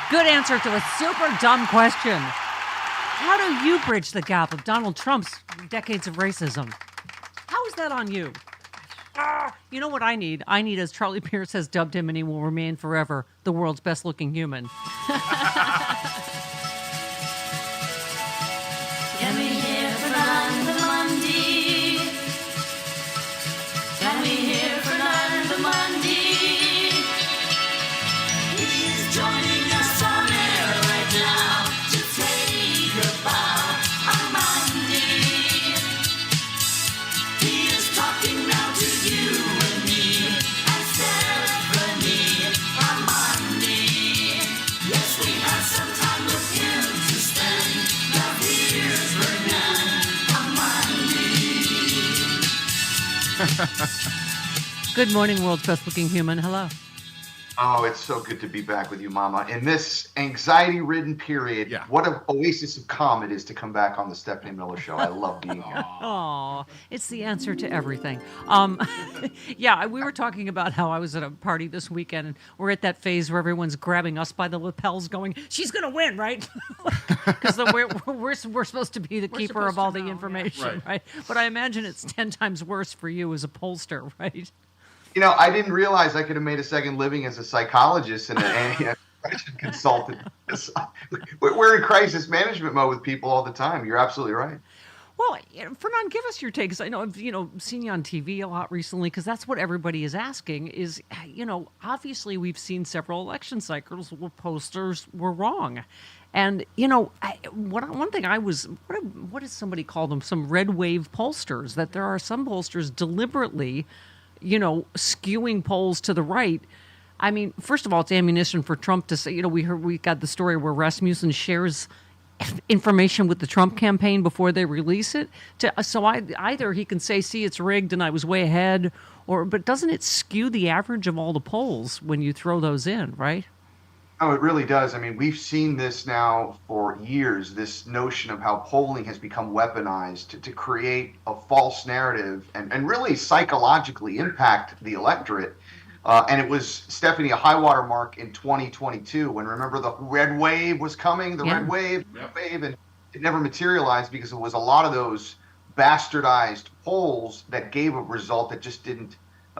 Good answer to a super dumb question. How do you bridge the gap of Donald Trump's decades of racism? How is that on you? You know what I need? I need, as Charlie Pierce has dubbed him, and he will remain forever, the world's best-looking human. Can we hear Fernando Mundi? Can we hear Fernando Mundi? He's joining us on air right now to take a bow on Mundi. He is talking now to you and me and Stephanie on Mundi. Yes, we have some time with him to spend. Now here's Fernand on Mundi. Good morning, world's best-looking human. Hello. Oh, it's so good to be back with you, Mama. In this anxiety-ridden period, what an oasis of calm it is to come back on the Stephanie Miller Show. I love being here. Oh, it's the answer to everything. We were talking about how I was at a party this weekend, and we're at that phase where everyone's grabbing us by the lapels going, she's going to win, right? Because we're supposed to be the keeper of all the information, right? But I imagine it's 10 times worse for you as a pollster, right? You know, I didn't realize I could have made a second living as a psychologist and an anti-depression consultant. We're in crisis management mode with people all the time. You're absolutely right. Well, Fernand, give us your take, because I know I've seen you on TV a lot recently, because that's what everybody is asking is, obviously we've seen several election cycles where posters were wrong. And, one thing what does somebody call them? Some red wave pollsters, that there are some pollsters deliberately skewing polls to the right. I mean, first of all, it's ammunition for Trump to say, we got the story where Rasmussen shares information with the Trump campaign before they release it. Either he can say, see, it's rigged and I was way ahead, but doesn't it skew the average of all the polls when you throw those in, right? Oh, it really does. I mean, we've seen this now for years, this notion of how polling has become weaponized to create a false narrative and really psychologically impact the electorate. And it was, Stephanie, a high water mark in 2022 when, remember, the red wave was coming, red wave, and it never materialized because it was a lot of those bastardized polls that gave a result that just didn't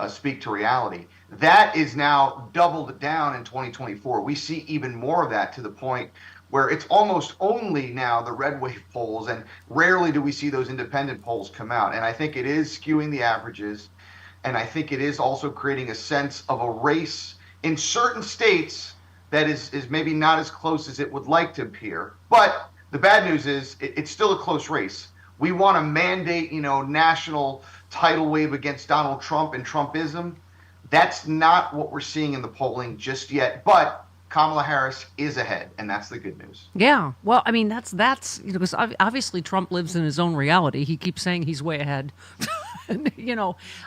speak to reality. That is now doubled down in 2024. We see even more of that, to the point where it's almost only now the red wave polls, and rarely do we see those independent polls come out. And I think it is skewing the averages, and I think it is also creating a sense of a race in certain states that is maybe not as close as it would like to appear. But the bad news is it's still a close race. We want to mandate, national tidal wave against Donald Trump and Trumpism. That's not what we're seeing in the polling just yet, but Kamala Harris is ahead, and that's the good news. Yeah, well, I mean, that's because obviously Trump lives in his own reality. He keeps saying he's way ahead. And,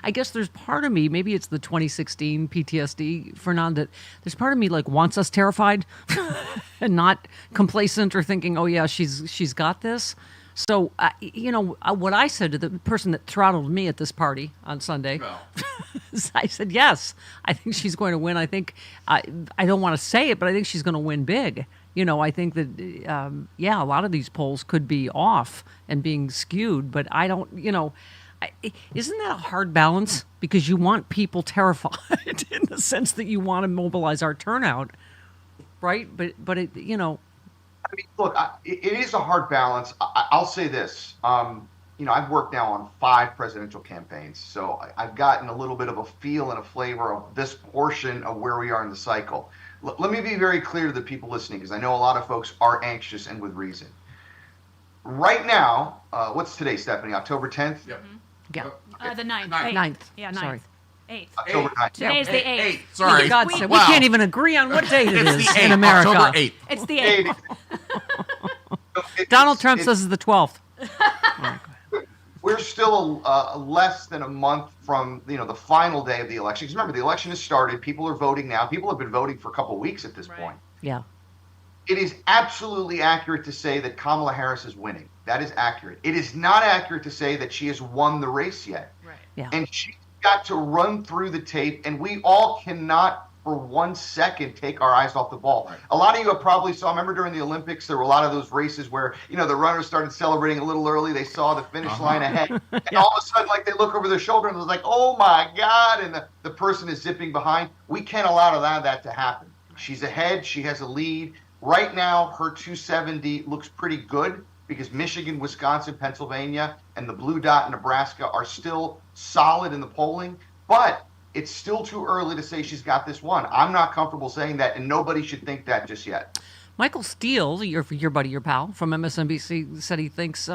I guess there's part of me, maybe it's the 2016 PTSD, Fernand, that there's part of me wants us terrified and not complacent or thinking, oh yeah, she's got this. So, what I said to the person that throttled me at this party on Sunday, I said, yes, I think she's going to win. I think, I don't want to say it, but I think she's going to win big. I think that, a lot of these polls could be off and being skewed, but I don't, isn't that a hard balance? Because you want people terrified in the sense that you want to mobilize our turnout, right? But it, I mean, look, it is a hard balance. I'll say this. I've worked now on 5 presidential campaigns, so I've gotten a little bit of a feel and a flavor of this portion of where we are in the cycle. Let me be very clear to the people listening, because I know a lot of folks are anxious, and with reason. Right now, what's today, Stephanie? October 10th? Yep. Yeah. The 9th. 9th. Yeah, 9th. Sorry. 8th. October 9th. Today's the 8th. Sorry. For God's sake, we can't even agree on what date it is in America. October 8th. It's the 8th. Donald Trump says it's the 12th. We're still less than a month from the final day of the election. Because remember, the election has started. People are voting now. People have been voting for a couple of weeks at this point. Yeah. It is absolutely accurate to say that Kamala Harris is winning. That is accurate. It is not accurate to say that she has won the race yet. Right. Yeah. And she's got to run through the tape, and we all cannot for 1 second take our eyes off the ball. Right. A lot of you have probably saw, I remember during the Olympics, there were a lot of those races where, the runners started celebrating a little early. They saw the finish line ahead. And Yeah. all of a sudden, like, they look over their shoulder and it's like, oh my God. And the person is zipping behind. We can't allow that to happen. She's ahead. She has a lead. Right now, her 270 looks pretty good because Michigan, Wisconsin, Pennsylvania, and the blue dot in Nebraska are still solid in the polling. But it's still too early to say she's got this one. I'm not comfortable saying that, and nobody should think that just yet. Michael Steele, your buddy, your pal from MSNBC, said he thinks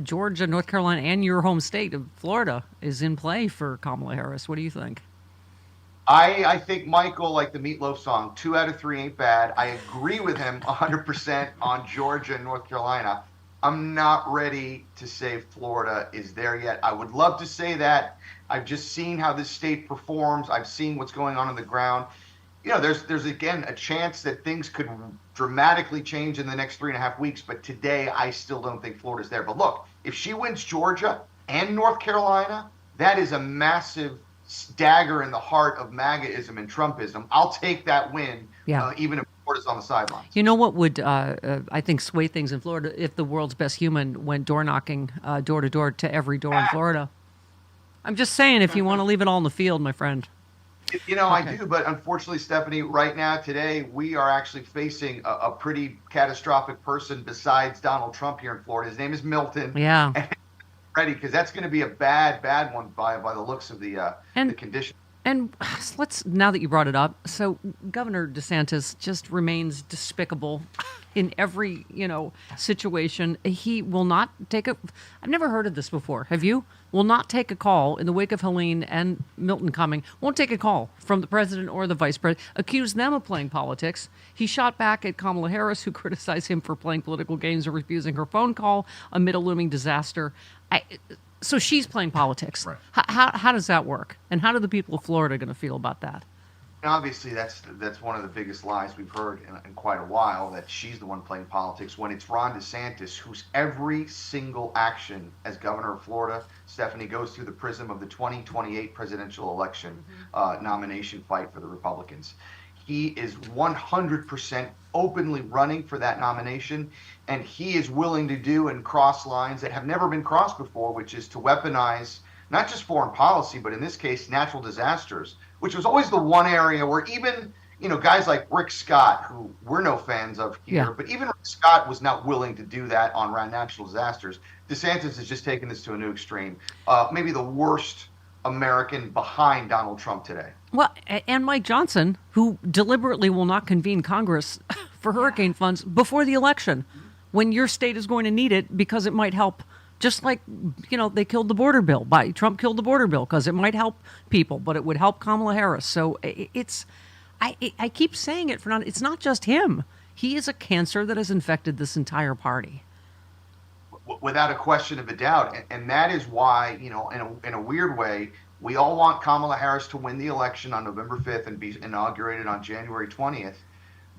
Georgia, North Carolina, and your home state of Florida is in play for Kamala Harris. What do you think? I think Michael, like the Meatloaf song, 2 out of 3 ain't bad. I agree with him 100% on Georgia and North Carolina. I'm not ready to say Florida is there yet. I would love to say that. I've just seen how this state performs. I've seen what's going on the ground. There's again a chance that things could dramatically change in the next 3.5 weeks. But today, I still don't think Florida's there. But look, if she wins Georgia and North Carolina, that is a massive dagger in the heart of MAGAism and Trumpism. I'll take that win, even if Florida's on the sidelines. You know what would, I think, sway things in Florida if the world's best human went door knocking door to door to every door in Florida. I'm just saying, if you want to leave it all in the field, my friend. I do, but unfortunately, Stephanie, right now, today, we are actually facing a pretty catastrophic person besides Donald Trump here in Florida. His name is Milton. Yeah. Ready, because that's going to be a bad one by the looks of the condition. And let's, now that you brought it up, so Governor DeSantis just remains despicable in every, situation. He will not take I've never heard of this before. Have you? Will not take a call in the wake of Helene and Milton coming. Won't take a call from the president or the vice president. Accused them of playing politics. He shot back at Kamala Harris, who criticized him for playing political games or refusing her phone call amid a looming disaster. So she's playing politics. Right. How does that work? And how do the people of Florida going to feel about that? And obviously, that's one of the biggest lies we've heard in quite a while, that she's the one playing politics, when it's Ron DeSantis, whose every single action as governor of Florida, Stephanie, goes through the prism of the 2028 presidential election nomination fight for the Republicans. He is 100% openly running for that nomination, and he is willing to do and cross lines that have never been crossed before, which is to weaponize not just foreign policy, but in this case, natural disasters, which was always the one area where even, guys like Rick Scott, who we're no fans of here, but even Rick Scott was not willing to do that on around natural disasters. DeSantis has just taken this to a new extreme. Maybe the worst American behind Donald Trump today. Well, and Mike Johnson, who deliberately will not convene Congress for hurricane funds before the election, when your state is going to need it because it might help. Just like, they killed the border bill. Trump killed the border bill because it might help people, but it would help Kamala Harris. So I keep saying it, Fernando, it's not just him. He is a cancer that has infected this entire party. Without a question of a doubt. And that is why, in a weird way, we all want Kamala Harris to win the election on November 5th and be inaugurated on January 20th.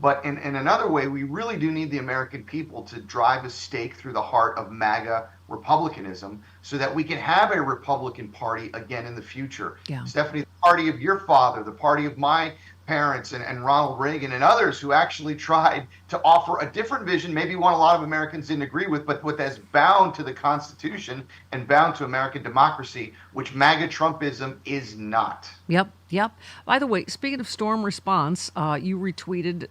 But in another way, we really do need the American people to drive a stake through the heart of MAGA republicanism so that we can have a Republican Party again in the future. Yeah. Stephanie, the party of your father, the party of my parents and Ronald Reagan and others who actually tried to offer a different vision, maybe one a lot of Americans didn't agree with, but that's bound to the Constitution and bound to American democracy, which MAGA Trumpism is not. Yep. By the way, speaking of storm response, you retweeted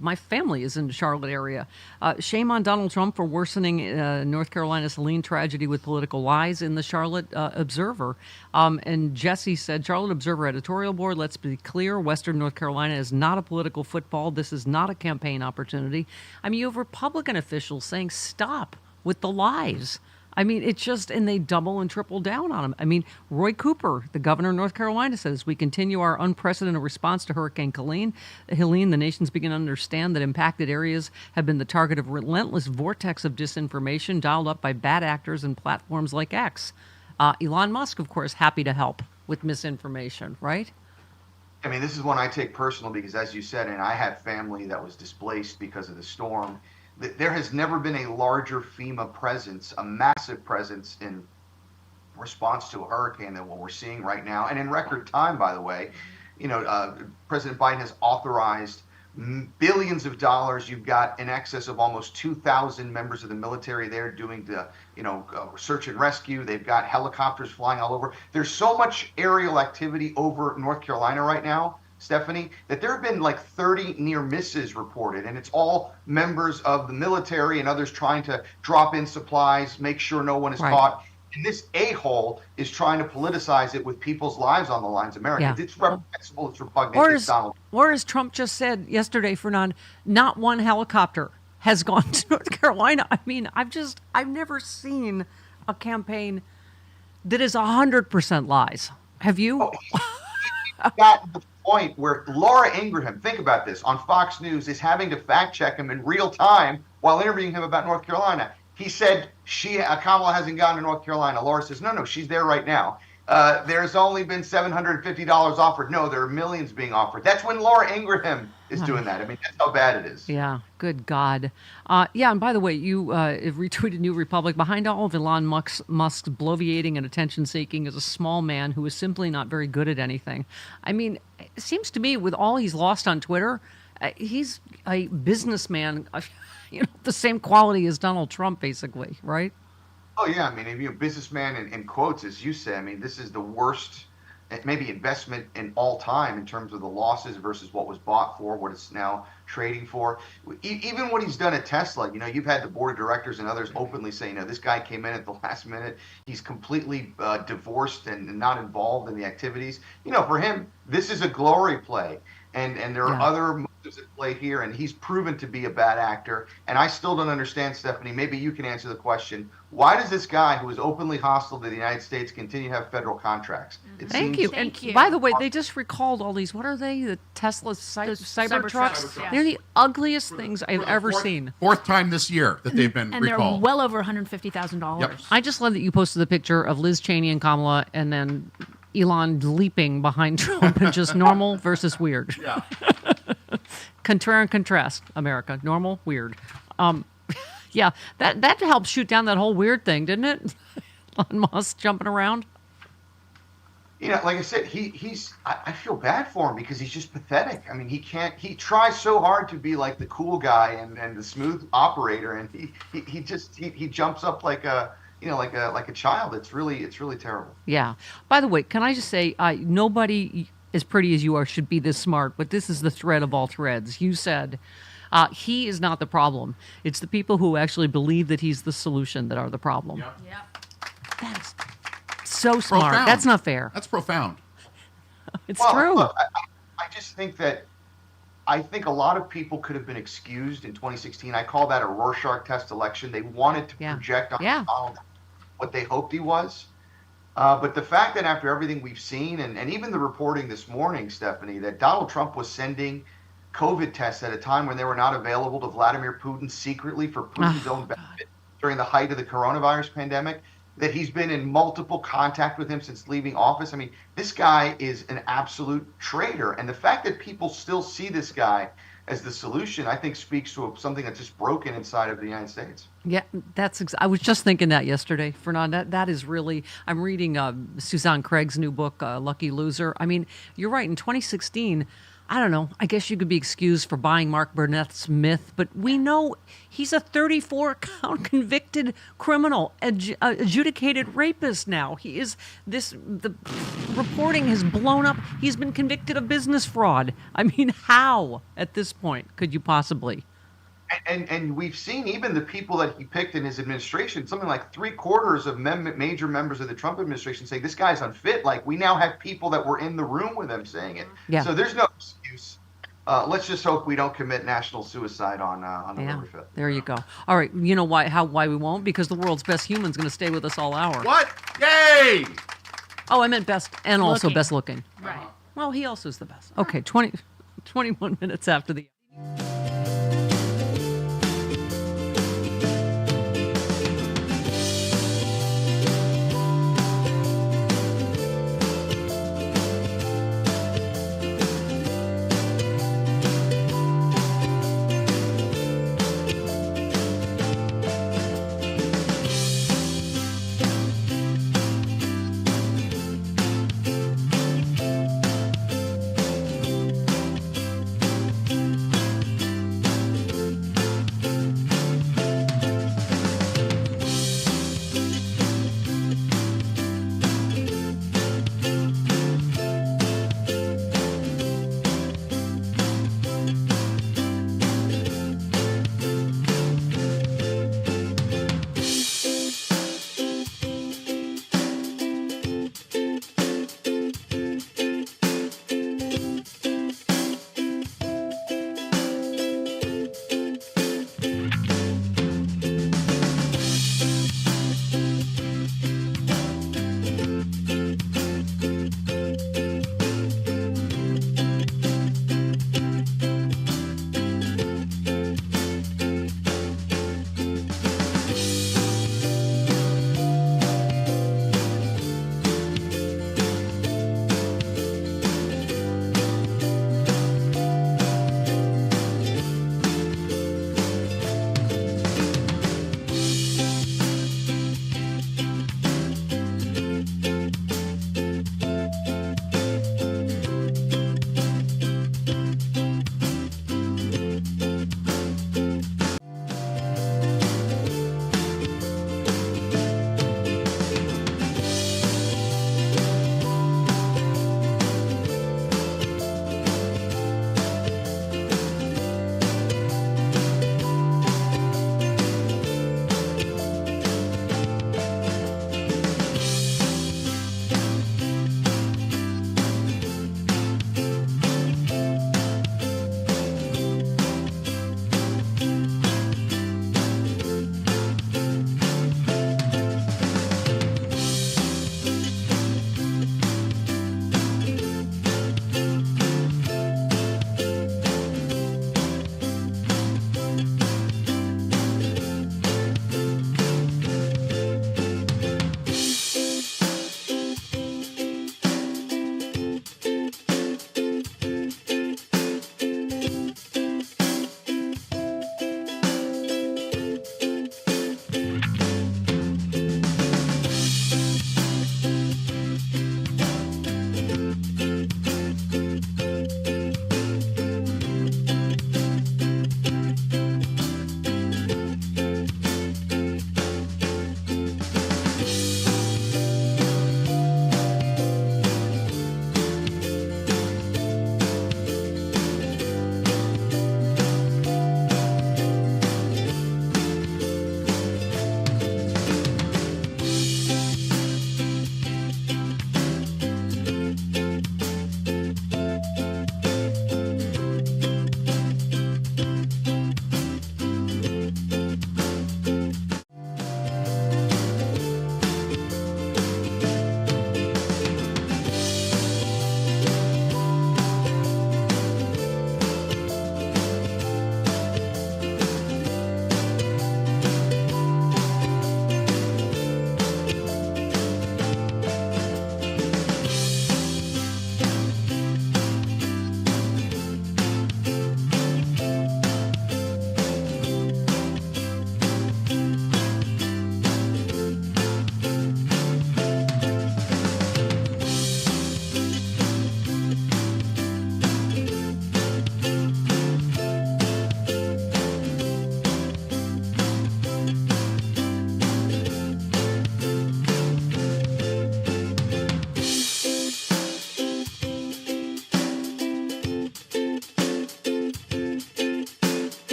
my family is in the Charlotte area. Shame on Donald Trump for worsening North Carolina's Helene tragedy with political lies in the Charlotte Observer. And Jesse said, Charlotte Observer editorial board, let's be clear, Western North Carolina is not a political football. This is not a campaign opportunity. I mean, you have Republican officials saying stop with the lies. I mean, it's just, and they double and triple down on him. I mean, Roy Cooper, the governor of North Carolina, says, we continue our unprecedented response to Hurricane Helene. The nations begin to understand that impacted areas have been the target of relentless vortex of disinformation dialed up by bad actors and platforms like X. Elon Musk, of course, happy to help with misinformation, right? I mean, this is one I take personal because, as you said, and I have family that was displaced because of the storm. There has never been a larger FEMA presence, a massive presence in response to a hurricane than what we're seeing right now, and in record time, by the way. President Biden has authorized billions of dollars. You've got in excess of almost 2,000 members of the military there doing the, search and rescue. They've got helicopters flying all over. There's so much aerial activity over North Carolina right now, Stephanie, that there have been like 30 near misses reported, and it's all members of the military and others trying to drop in supplies, make sure no one is caught. And this a-hole is trying to politicize it with people's lives on the lines. America, it's reprehensible, it's repugnant. Or as Trump just said yesterday, Fernand, not one helicopter has gone to North Carolina. I mean, I've never seen a campaign that is 100% lies. Have you? Got the point where Laura Ingraham, think about this, on Fox News is having to fact check him in real time while interviewing him about North Carolina. He said Kamala hasn't gone to North Carolina. Laura says, no, she's there right now. There's only been $750 offered. No, there are millions being offered. That's when Laura Ingraham is doing that. I mean, that's how bad it is. Yeah, good God. And by the way, you have retweeted New Republic. Behind all of Elon Musk's bloviating and attention-seeking is a small man who is simply not very good at anything. I mean, it seems to me with all he's lost on Twitter, he's a businessman, the same quality as Donald Trump, basically, right? Oh, yeah. I mean, if you're a businessman in quotes, as you say, I mean, this is the worst, maybe investment in all time in terms of the losses versus what was bought for, what it's now trading for. Even what he's done at Tesla, you've had the board of directors and others openly say, this guy came in at the last minute. He's completely divorced and not involved in the activities. For him, this is a glory play. And there are other motives at play here, and he's proven to be a bad actor. And I still don't understand, Stephanie, maybe you can answer the question, why does this guy who is openly hostile to the United States continue to have federal contracts? Thank you. By the way, they just recalled all these, what are they, the Tesla cyber trucks? Yeah. They're the ugliest things I've ever seen. Fourth time this year that they've been and recalled. they're well over $150,000. Yep. I just love that you posted the picture of Liz Cheney and Kamala and then Elon leaping behind Trump and just normal versus weird. Yeah. Compare and contrast, America. Normal, weird. That helped shoot down that whole weird thing, didn't it? Elon Musk jumping around. Like I said, I feel bad for him because he's just pathetic. I mean, he tries so hard to be like the cool guy and the smooth operator, and he jumps up like a child. It's really terrible. Yeah. By the way, can I just say, nobody as pretty as you are should be this smart, but this is the thread of all threads. You said he is not the problem. It's the people who actually believe that he's the solution that are the problem. Yep. That's so smart. Profound. That's not fair. That's profound. It's true. Look, I just think that a lot of people could have been excused in 2016. I call that a Rorschach test election. They wanted to project on Donald what they hoped he was. But the fact that after everything we've seen, and even the reporting this morning, Stephanie, that Donald Trump was sending COVID tests at a time when they were not available to Vladimir Putin secretly for Putin's own benefit during the height of the coronavirus pandemic, that he's been in multiple contact with him since leaving office. I mean, this guy is an absolute traitor. And the fact that people still see this guy as the solution, I think speaks to something that's just broken inside of the United States. Yeah, I was just thinking that yesterday, Fernand. That is really, I'm reading Suzanne Craig's new book, Lucky Loser. I mean, you're right. In 2016, I don't know, I guess you could be excused for buying Mark Burnett's myth, but we know he's a 34-count convicted criminal, adjudicated rapist now. He is the reporting has blown up. He's been convicted of business fraud. I mean, how at this point could you possibly? And we've seen even the people that he picked in his administration, something like 3/4 of major members of the Trump administration say this guy's unfit. Like, we now have people that were in the room with him saying it. Yeah. So there's no excuse. Let's just hope we don't commit national suicide on November 5th. There you go. All right. You know why we won't? Because the world's best human's going to stay with us all hour. What? Yay! Oh, I meant best and also Looking. best looking. Right. Well, he also is the best. Okay, 21 minutes after the...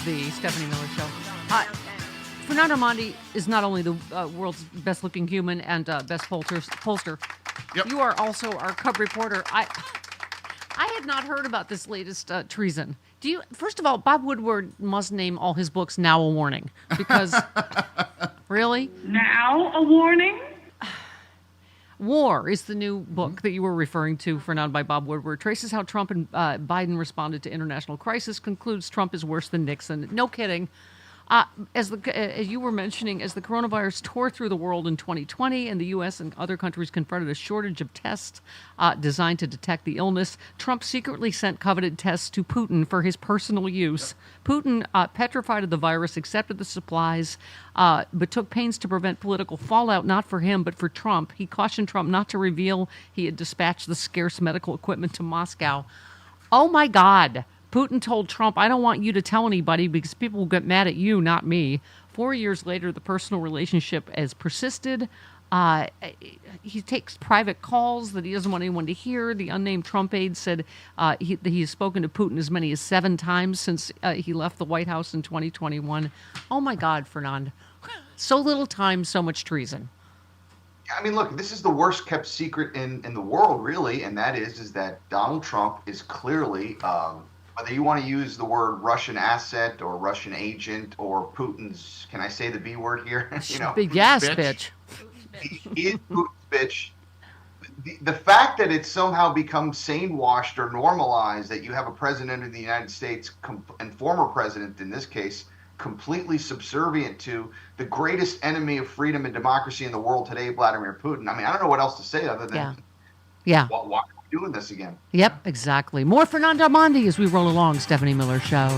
the Stephanie Miller Show. Fernando Armandi is not only the world's best-looking human and best pollster. Yep. You are also our cub reporter. I had not heard about this latest treason. Do you? First of all, Bob Woodward must name all his books "Now a Warning" because really, Now a warning? War is the new book that you were referring to, Fernand, by Bob Woodward. Traces how Trump and Biden responded to international crisis. Concludes Trump is worse than Nixon. No kidding. As you were mentioning, as the coronavirus tore through the world in 2020 and the U.S. and other countries confronted a shortage of tests designed to detect the illness, Trump secretly sent coveted tests to Putin for his personal use. Putin, petrified of the virus, accepted the supplies, but took pains to prevent political fallout, not for him, but for Trump. He cautioned Trump not to reveal he had dispatched the scarce medical equipment to Moscow. Oh, my God. Putin told Trump, I don't want you to tell anybody because people will get mad at you, not me. 4 years later, the personal relationship has persisted. He takes private calls that he doesn't want anyone to hear. The unnamed Trump aide said that he has spoken to Putin as many as 7 times since he left the White House in 2021. Oh, my God, Fernand. So little time, so much treason. I mean, look, this is the worst kept secret in the world, really, and that is that Donald Trump is clearly... whether you want to use the word Russian asset or Russian agent or Putin's, can I say the B word here? Yes, bitch. He is Putin's bitch. The fact that it's somehow become sane-washed or normalized that you have a president of the United States and former president in this case completely subservient to the greatest enemy of freedom and democracy in the world today, Vladimir Putin. I mean, I don't know what else to say other than yeah. Why are we doing this again? Yep, exactly. More Fernando Armandi as we roll along. Stephanie Miller Show.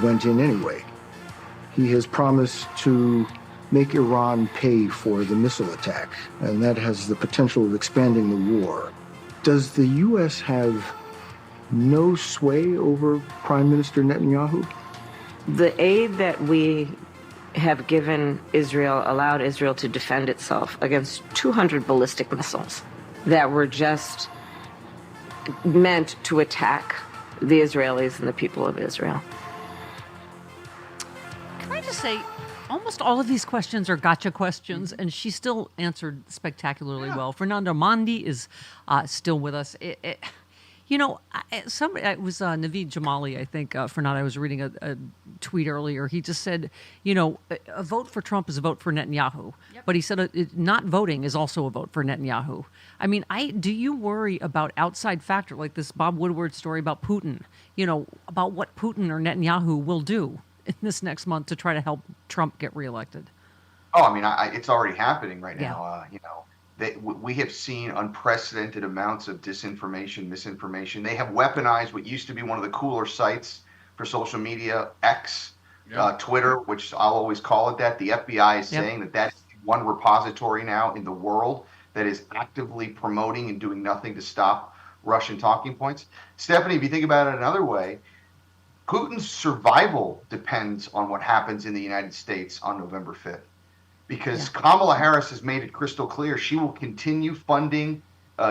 went in anyway. He has promised to make Iran pay for the missile attack, and that has the potential of expanding the war. Does the U.S. have no sway over Prime Minister Netanyahu? The aid that we have given Israel allowed Israel to defend itself against 200 ballistic missiles that were just meant to attack the Israelis and the people of Israel. Can I just say, almost all of these questions are gotcha questions, and she still answered spectacularly well. Fernando Mondi is still with us. You know, somebody, it was Naveed Jamali, I think, Fernando, I was reading a tweet earlier. He just said, you know, a vote for Trump is a vote for Netanyahu. Yep. But he said not voting is also a vote for Netanyahu. I mean, do you worry about outside factor, like this Bob Woodward story about Putin, you know, about what Putin or Netanyahu will do in this next month to try to help Trump get reelected? Oh, I mean, it's already happening right now. You know, we have seen unprecedented amounts of disinformation, misinformation. They have weaponized what used to be one of the cooler sites for social media, X, Twitter, which I'll always call it that. The FBI is saying that is one repository now in the world that is actively promoting and doing nothing to stop Russian talking points. Stephanie, if you think about it another way, Putin's survival depends on what happens in the United States on November 5th. Because Kamala Harris has made it crystal clear she will continue funding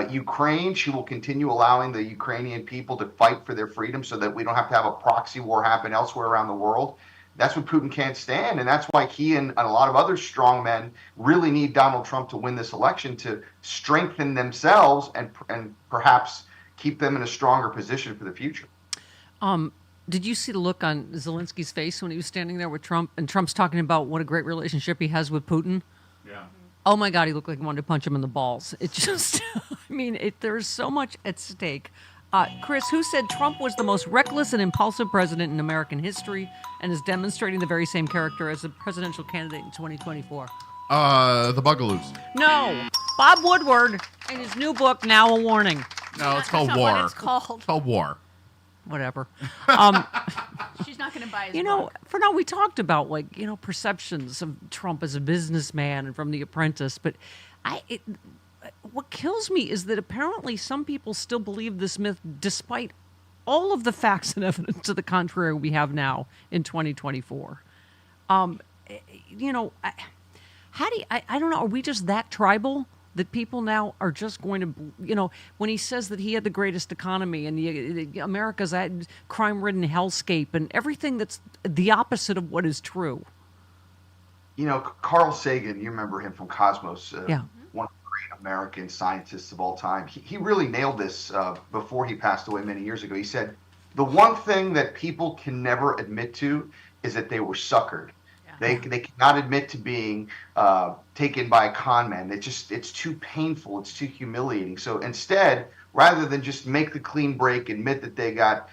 Ukraine. She will continue allowing the Ukrainian people to fight for their freedom so that we don't have to have a proxy war happen elsewhere around the world. That's what Putin can't stand. And that's why he and a lot of other strong men really need Donald Trump to win this election to strengthen themselves and perhaps keep them in a stronger position for the future. Did you see the look on Zelensky's face when he was standing there with Trump, and Trump's talking about what a great relationship he has with Putin? Yeah. Oh my God, he looked like he wanted to punch him in the balls. It just, I mean, there's so much at stake. Chris, who said Trump was the most reckless and impulsive president in American history and is demonstrating the very same character as a presidential candidate in 2024? The Bugaloos. No, Bob Woodward in his new book, Now a Warning. No, it's called War. It's called War. Whatever. She's not going to buy his You know, book. for now, we talked about, like, you know, perceptions of Trump as a businessman and from The Apprentice, but what kills me is that apparently some people still believe this myth despite all of the facts and evidence to the contrary we have now in 2024. You know, I don't know, are we just that tribal that people now are just going to, you know, when he says that he had the greatest economy and America's a crime-ridden hellscape and everything that's the opposite of what is true. You know, Carl Sagan, you remember him from Cosmos, one of the great American scientists of all time. He really nailed this before he passed away many years ago. He said, the one thing that people can never admit to is that they were suckered. They cannot admit to being taken by a con man. It's too painful. It's too humiliating. So instead, rather than just make the clean break, admit that they got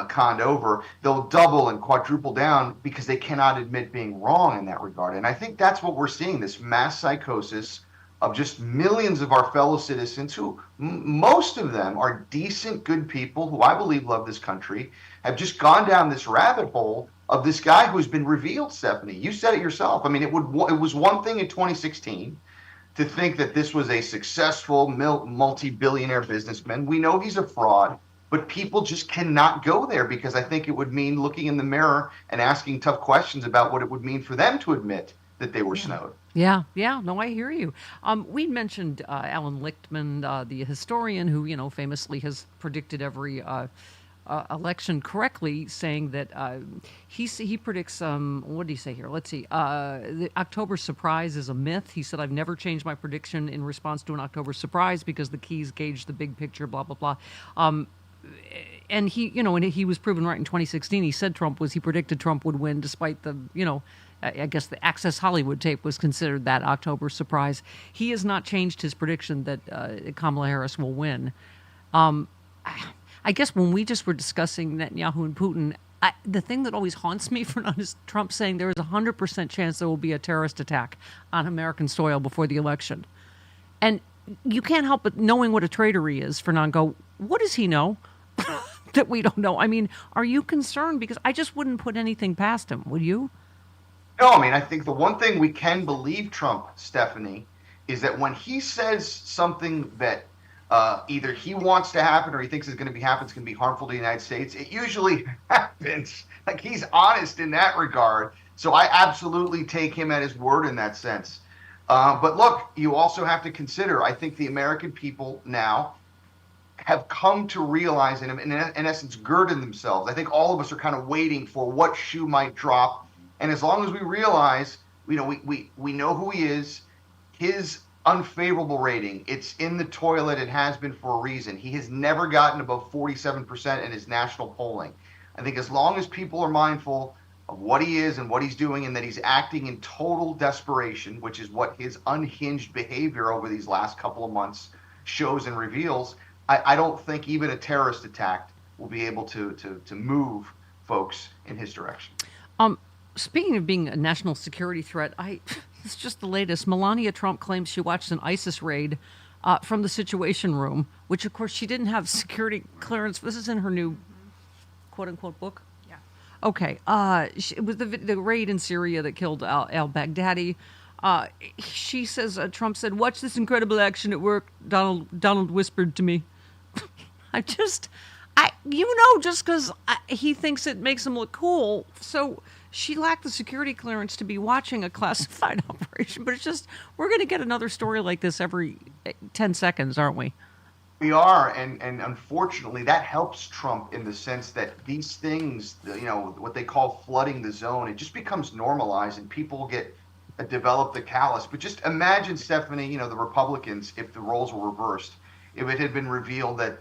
conned over, they'll double and quadruple down because they cannot admit being wrong in that regard. And I think that's what we're seeing, this mass psychosis of just millions of our fellow citizens who, most of them are decent, good people who I believe love this country, have just gone down this rabbit hole of this guy who's been revealed, Stephanie. You said it yourself. I mean, it was one thing in 2016 to think that this was a successful multi-billionaire businessman. We know he's a fraud, but people just cannot go there because I think it would mean looking in the mirror and asking tough questions about what it would mean for them to admit that they were snowed. Yeah. No, I hear you. We mentioned Alan Lichtman, the historian who, you know, famously has predicted every election correctly, saying that he predicts what did he say here? Let's see. The October surprise is a myth. He said, I've never changed my prediction in response to an October surprise because the keys gauge the big picture, blah, blah, blah. And he, you know, and he was proven right in 2016. He predicted Trump would win despite the, you know, I guess the Access Hollywood tape was considered that October surprise. He has not changed his prediction that Kamala Harris will win. I guess when we just were discussing Netanyahu and Putin, the thing that always haunts me for not is Trump saying there is a 100% chance there will be a terrorist attack on American soil before the election. And you can't help but knowing what a traitor he is, Fernand, go, what does he know? that we don't know? I mean, are you concerned? Because I just wouldn't put anything past him, would you? No, I mean, I think the one thing we can believe Trump, Stephanie, is that when he says something that either he wants to happen or he thinks is going to be happen, it's going to be harmful to the United States, it usually happens. Like, he's honest in that regard. So I absolutely take him at his word in that sense. But look, you also have to consider, I think the American people now have come to realize, and in essence, girded themselves. I think all of us are kind of waiting for what shoe might drop. And as long as we realize, we know who he is, his unfavorable rating, it's in the toilet. It has been for a reason. He has never gotten above 47% in his national polling. I think as long as people are mindful of what he is and what he's doing, and that he's acting in total desperation, which is what his unhinged behavior over these last couple of months shows and reveals, I don't think even a terrorist attack will be able to move folks in his direction. Speaking of being a national security threat, it's just the latest. Melania Trump claims she watched an ISIS raid from the Situation Room, which, of course, she didn't have security clearance. This is in her new quote-unquote book? Yeah. Okay. It was the raid in Syria that killed al-Baghdadi. She says, Trump said, "Watch this incredible action at work," Donald whispered to me. just because he thinks it makes him look cool. So she lacked the security clearance to be watching a classified operation. But it's just, we're going to get another story like this every 10 seconds, aren't we? We are, and unfortunately, that helps Trump in the sense that these things, what they call flooding the zone, it just becomes normalized, and people develop the callus. But just imagine, Stephanie, the Republicans, if the roles were reversed, if it had been revealed that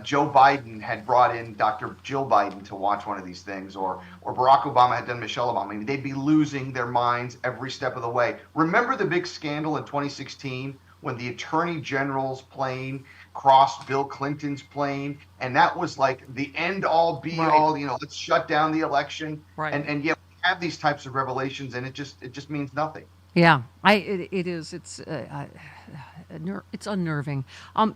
Joe Biden had brought in Dr. Jill Biden to watch one of these things, or Barack Obama had done Michelle Obama. I mean, they'd be losing their minds every step of the way. Remember the big scandal in 2016 when the Attorney General's plane crossed Bill Clinton's plane, and that was like the end-all, be-all. Right. Let's shut down the election. Right. And yet we have these types of revelations, and it just means nothing. Yeah, it is. It's unnerving.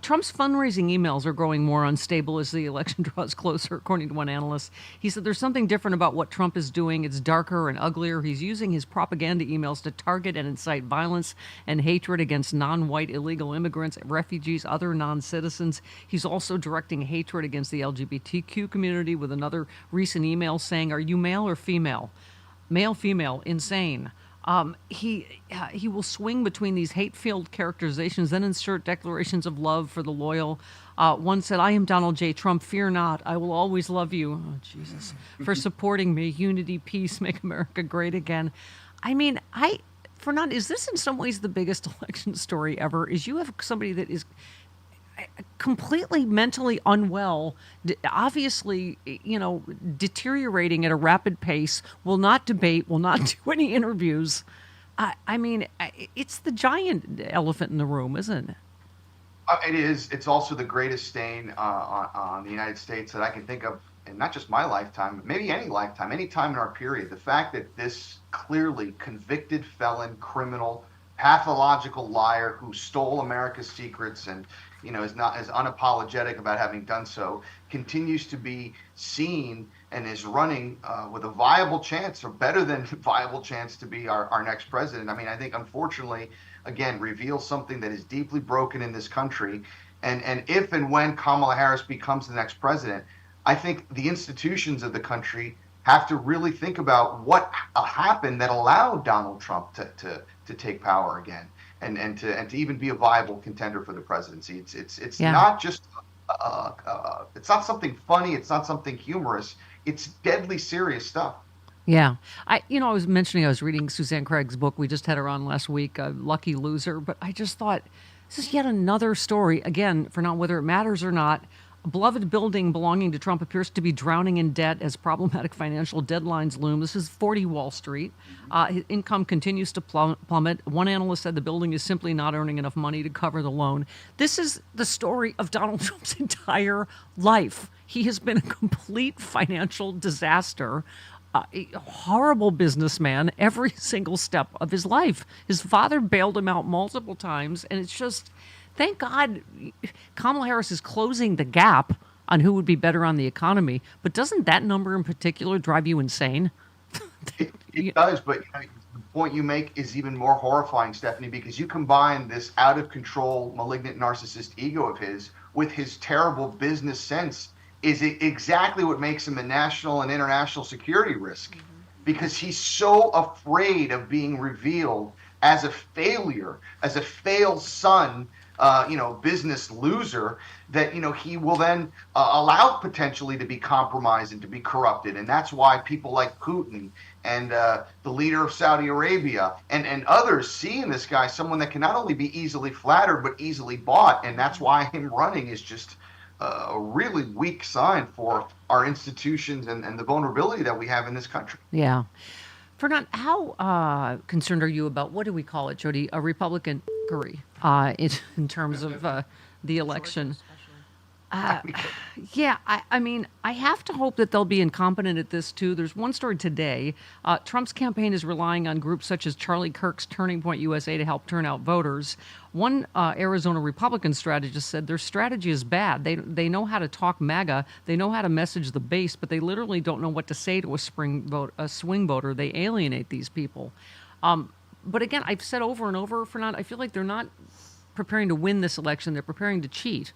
Trump's fundraising emails are growing more unstable as the election draws closer, according to one analyst. He said there's something different about what Trump is doing. It's darker and uglier. He's using his propaganda emails to target and incite violence and hatred against non-white illegal immigrants, refugees, other non-citizens. He's also directing hatred against the LGBTQ community with another recent email saying, "Are you male or female? Male, female, insane." He will swing between these hate-filled characterizations, then insert declarations of love for the loyal. One said, "I am Donald J. Trump. Fear not. I will always love you." Oh, Jesus. "For supporting me. Unity, peace, make America great again." I mean, Fernand, is this in some ways the biggest election story ever? Is you have somebody that is completely mentally unwell, obviously, deteriorating at a rapid pace, will not debate, will not do any interviews. I mean, it's the giant elephant in the room, isn't it? It is. It's also the greatest stain on the United States that I can think of, and not just my lifetime, but maybe any lifetime, any time in our period. The fact that this clearly convicted felon, criminal, pathological liar who stole America's secrets and is not as unapologetic about having done so, continues to be seen and is running with a viable chance, or better than viable chance, to be our next president. I mean, I think, unfortunately, again, reveals something that is deeply broken in this country. And if and when Kamala Harris becomes the next president, I think the institutions of the country have to really think about what happened that allowed Donald Trump to take power again. And to even be a viable contender for the presidency. It's not just it's not something funny. It's not something humorous. It's deadly serious stuff. Yeah. I was mentioning I was reading Suzanne Craig's book. We just had her on last week, Lucky Loser. But I just thought, this is yet another story, again, for not whether it matters or not. A beloved building belonging to Trump appears to be drowning in debt as problematic financial deadlines loom. This is 40 Wall Street. His income continues to plummet. One analyst said the building is simply not earning enough money to cover the loan. This is the story of Donald Trump's entire life. He has been a complete financial disaster, a horrible businessman every single step of his life. His father bailed him out multiple times, and it's just... Thank God Kamala Harris is closing the gap. on who would be better on the economy. But doesn't that number in particular drive you insane? It does, but the point you make is even more horrifying, Stephanie, because you combine this out of control, malignant, narcissist ego of his with his terrible business sense. Is it exactly what makes him a national and international security risk? Because he's so afraid of being revealed as a failure, as a failed son, business loser, that he will then allow potentially to be compromised and to be corrupted. And that's why people like Putin and the leader of Saudi Arabia and others see in this guy someone that can not only be easily flattered but easily bought. And that's why him running is just a really weak sign for our institutions and the vulnerability that we have in this country. Yeah. Fernand, how concerned are you about, what do we call it, Jody, a Republican in terms of the election? Yeah, I mean, I have to hope that they'll be incompetent at this, too. There's one story today. Trump's campaign is relying on groups such as Charlie Kirk's Turning Point USA to help turn out voters. One Arizona Republican strategist said their strategy is bad. They know how to talk MAGA. They know how to message the base, but they literally don't know what to say to a swing voter. They alienate these people. But again, I've said over and over, Fernand, I feel like they're not preparing to win this election. They're preparing to cheat.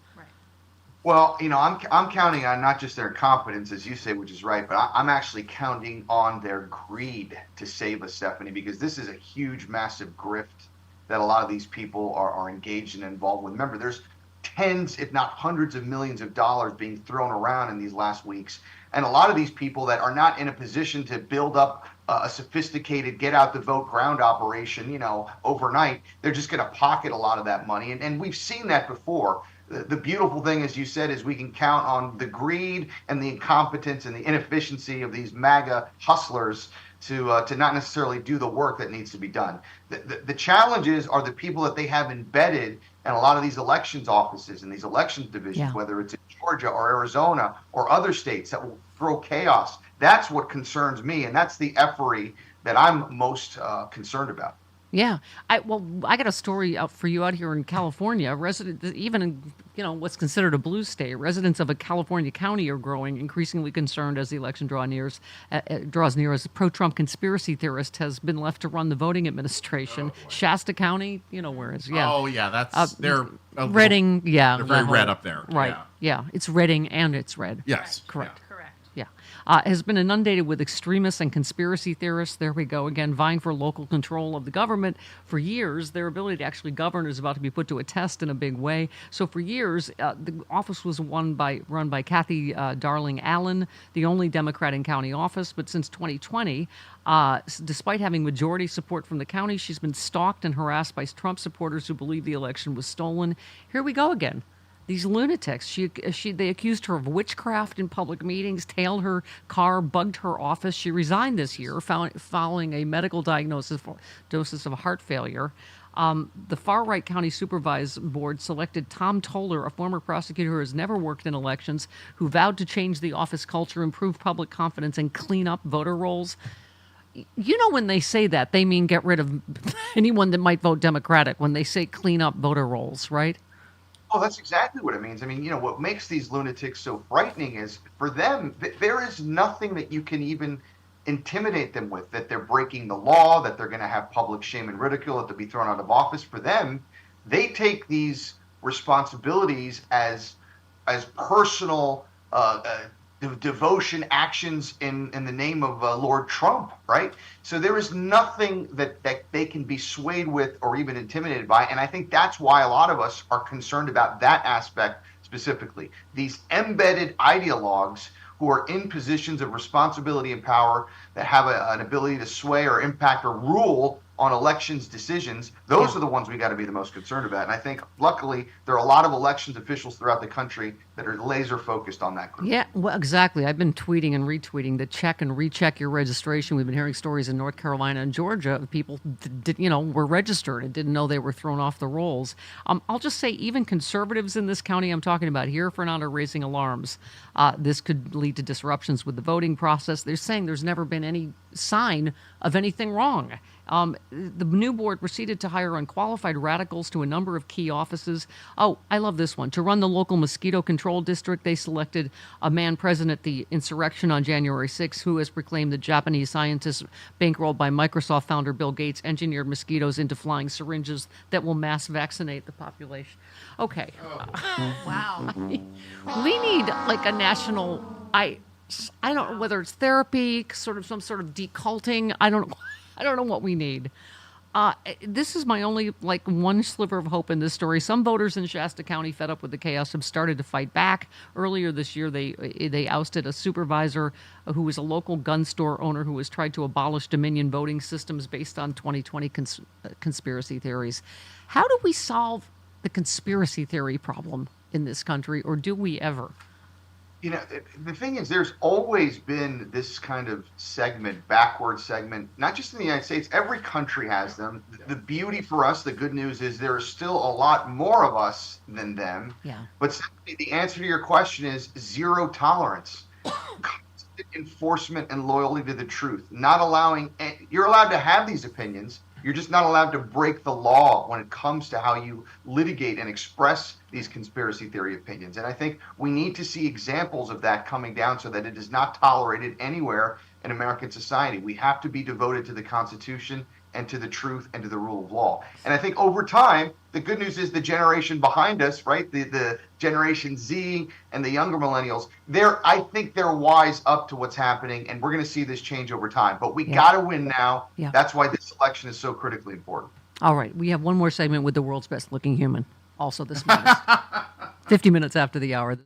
Well, I'm counting on not just their incompetence, as you say, which is right, but I'm actually counting on their greed to save us, Stephanie, because this is a huge, massive grift that a lot of these people are engaged and involved with. Remember, there's tens, if not hundreds of millions of dollars being thrown around in these last weeks. And a lot of these people that are not in a position to build up a sophisticated get out the vote ground operation, overnight, they're just going to pocket a lot of that money. And we've seen that before. The beautiful thing, as you said, is we can count on the greed and the incompetence and the inefficiency of these MAGA hustlers to not necessarily do the work that needs to be done. The challenges are the people that they have embedded in a lot of these elections offices and these elections divisions, whether it's in Georgia or Arizona or other states that will throw chaos. That's what concerns me, and that's the effery that I'm most concerned about. Yeah, I got a story out for you out here in California. Even in what's considered a blue state, residents of a California county are growing increasingly concerned as the election draws near. As a pro-Trump conspiracy theorist has been left to run the voting administration. Shasta County, where it's Oh yeah, that's they're Redding. Yeah, they're very red up there. Right. Yeah, it's Redding and it's red. Yes, correct. Yeah. Has been inundated with extremists and conspiracy theorists. There we go again, vying for local control of the government. For years, their ability to actually govern is about to be put to a test in a big way. So for years, the office was run by Kathy Darling Allen, the only Democrat in county office. But since 2020, despite having majority support from the county, she's been stalked and harassed by Trump supporters who believe the election was stolen. Here we go again. These lunatics. They accused her of witchcraft in public meetings, tailed her car, bugged her office. She resigned this year following a medical diagnosis of heart failure. The far-right county supervisor board selected Thom, a former prosecutor who has never worked in elections, who vowed to change the office culture, improve public confidence, and clean up voter rolls. When they say that, they mean get rid of anyone that might vote Democratic when they say clean up voter rolls, right? Oh, that's exactly what it means. I mean, what makes these lunatics so frightening is for them, there is nothing that you can even intimidate them with, that they're breaking the law, that they're going to have public shame and ridicule, that they'll be thrown out of office. For them, they take these responsibilities as personal devotion actions in the name of Lord Trump, right? So there is nothing that they can be swayed with or even intimidated by. And I think that's why a lot of us are concerned about that aspect specifically. These embedded ideologues who are in positions of responsibility and power that have an ability to sway or impact or rule on elections decisions, those are the ones we got to be the most concerned about. And I think, luckily, there are a lot of elections officials throughout the country that are laser focused on that group. Yeah, well, exactly. I've been tweeting and retweeting to check and recheck your registration. We've been hearing stories in North Carolina and Georgia of people were registered and didn't know they were thrown off the rolls. I'll just say even conservatives in this county I'm talking about here, Fernand, are raising alarms. This could lead to disruptions with the voting process. They're saying there's never been any sign of anything wrong. The new board proceeded to hire unqualified radicals to a number of key offices. Oh, I love this one. To run the local mosquito control district, they selected a man present at the insurrection on January 6th who has proclaimed that Japanese scientists, bankrolled by Microsoft founder Bill Gates, engineered mosquitoes into flying syringes that will mass vaccinate the population. Okay. Wow. We need like a national, I don't know whether it's therapy, sort of some sort of deculting. I don't know what we need. This is my only like one sliver of hope in this story. Some voters in Shasta County, fed up with the chaos, have started to fight back. Earlier this year, they ousted a supervisor who was a local gun store owner who has tried to abolish Dominion voting systems based on 2020 conspiracy theories. How do we solve the conspiracy theory problem in this country, or do we ever? You know, the thing is, there's always been this kind of segment, backward segment, not just in the United States. Every country has them. The beauty for us, the good news is there is still a lot more of us than them. Yeah. But simply the answer to your question is zero tolerance. Constant enforcement and loyalty to the truth. Not allowing, you're allowed to have these opinions. You're just not allowed to break the law when it comes to how you litigate and express these conspiracy theory opinions. And I think we need to see examples of that coming down so that it is not tolerated anywhere in American society. We have to be devoted to the Constitution and to the truth and to the rule of law. And I think over time, the good news is the generation behind us, right? The Generation Z and the younger millennials, I think they're wise up to what's happening, and we're going to see this change over time. But we got to win now. Yeah. That's why this election is so critically important. All right, we have one more segment with the world's best looking human, also this morning. 50 minutes after the hour.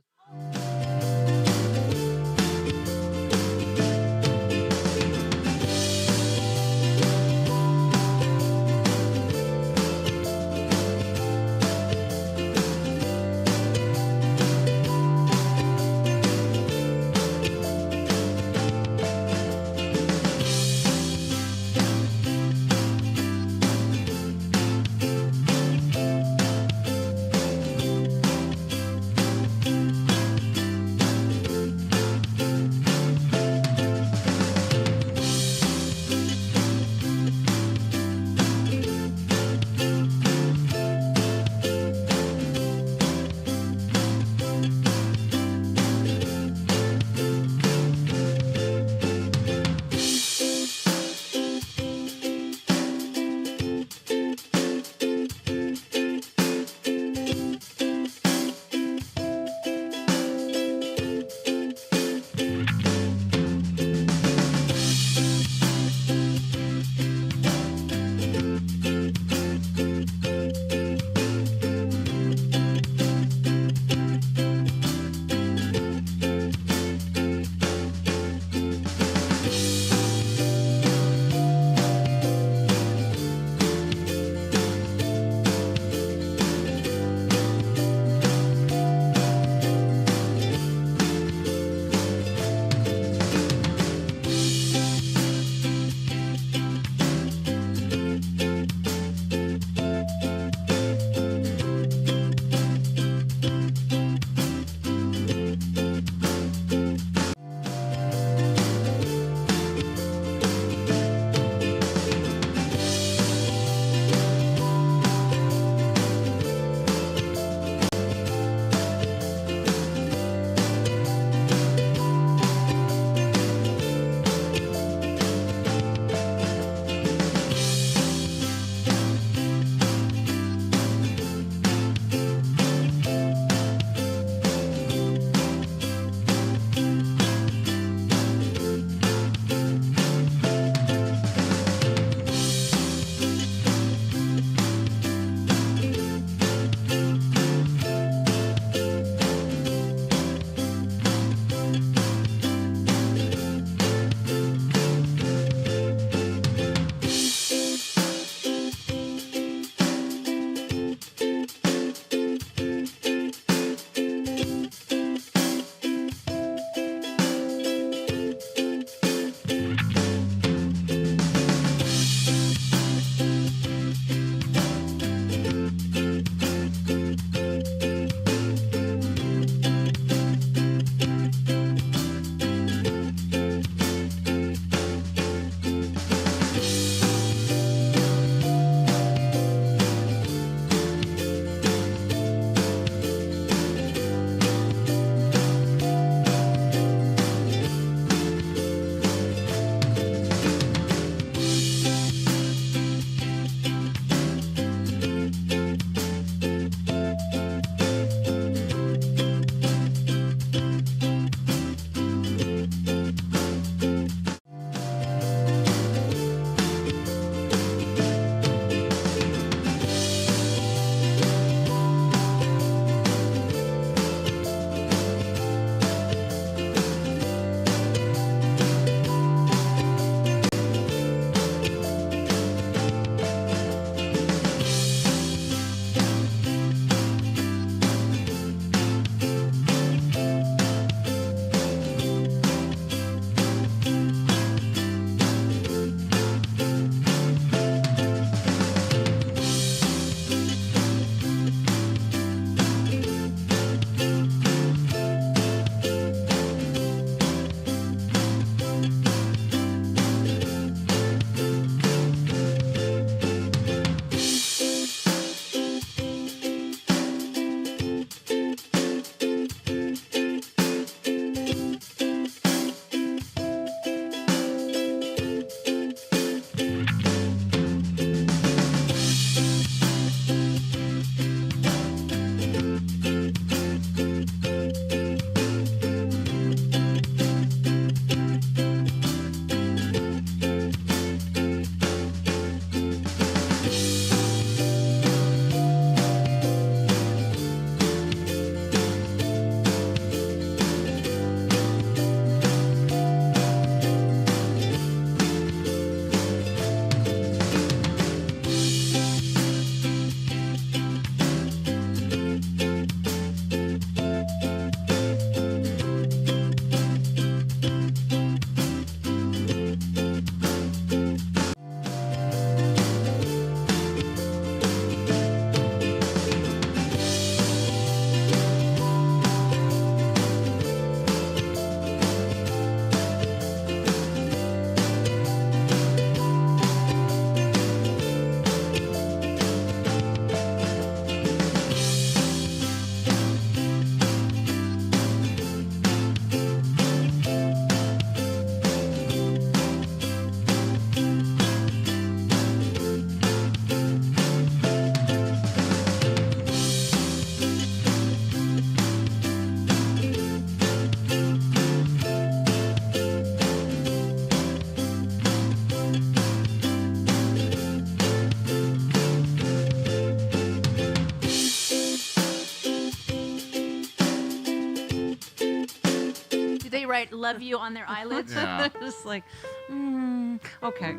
they write "love you" on their eyelids? Yeah. Just like, okay.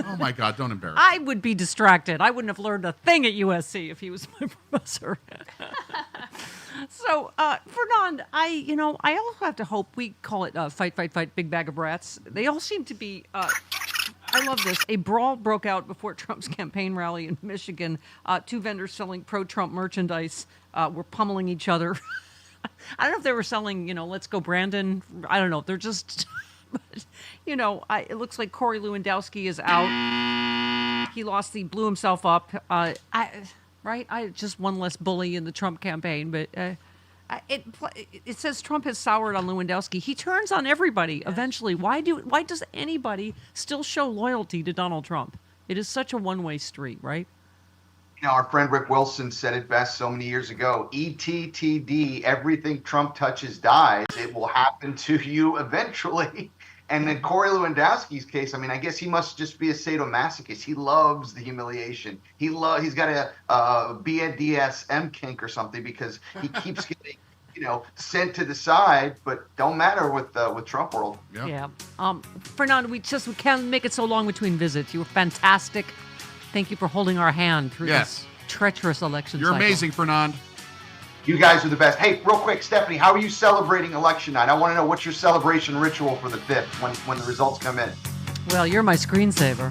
Oh my God! Don't embarrass. I would be distracted. I wouldn't have learned a thing at USC if he was my professor. So, Fernand, I also have to hope we call it fight, fight, fight, big bag of rats. They all seem to be. I love this. A brawl broke out before Trump's campaign rally in Michigan. Two vendors selling pro-Trump merchandise were pummeling each other. I don't know if they were selling, Let's Go Brandon. I don't know. They're just, but, it looks like Corey Lewandowski is out. He blew himself up. Just one less bully in the Trump campaign, but it says Trump has soured on Lewandowski. He turns on everybody eventually. Why does anybody still show loyalty to Donald Trump? It is such a one-way street, right? Our friend Rick Wilson said it best so many years ago. ETTD, everything Trump touches dies. It will happen to you eventually. And in Corey Lewandowski's case, I guess he must just be a sadomasochist. He loves the humiliation. He's got a BDSM kink or something because he keeps getting, sent to the side. But don't matter with Trump world. Yeah. Fernand, we can't make it so long between visits. You were fantastic. Thank you for holding our hand through this treacherous election You're cycle. amazing, Fernand. You guys are the best. Hey, real quick, Stephanie, how are you celebrating election night? I want to know what's your celebration ritual for the 5th when the results come in. Well, you're my screensaver.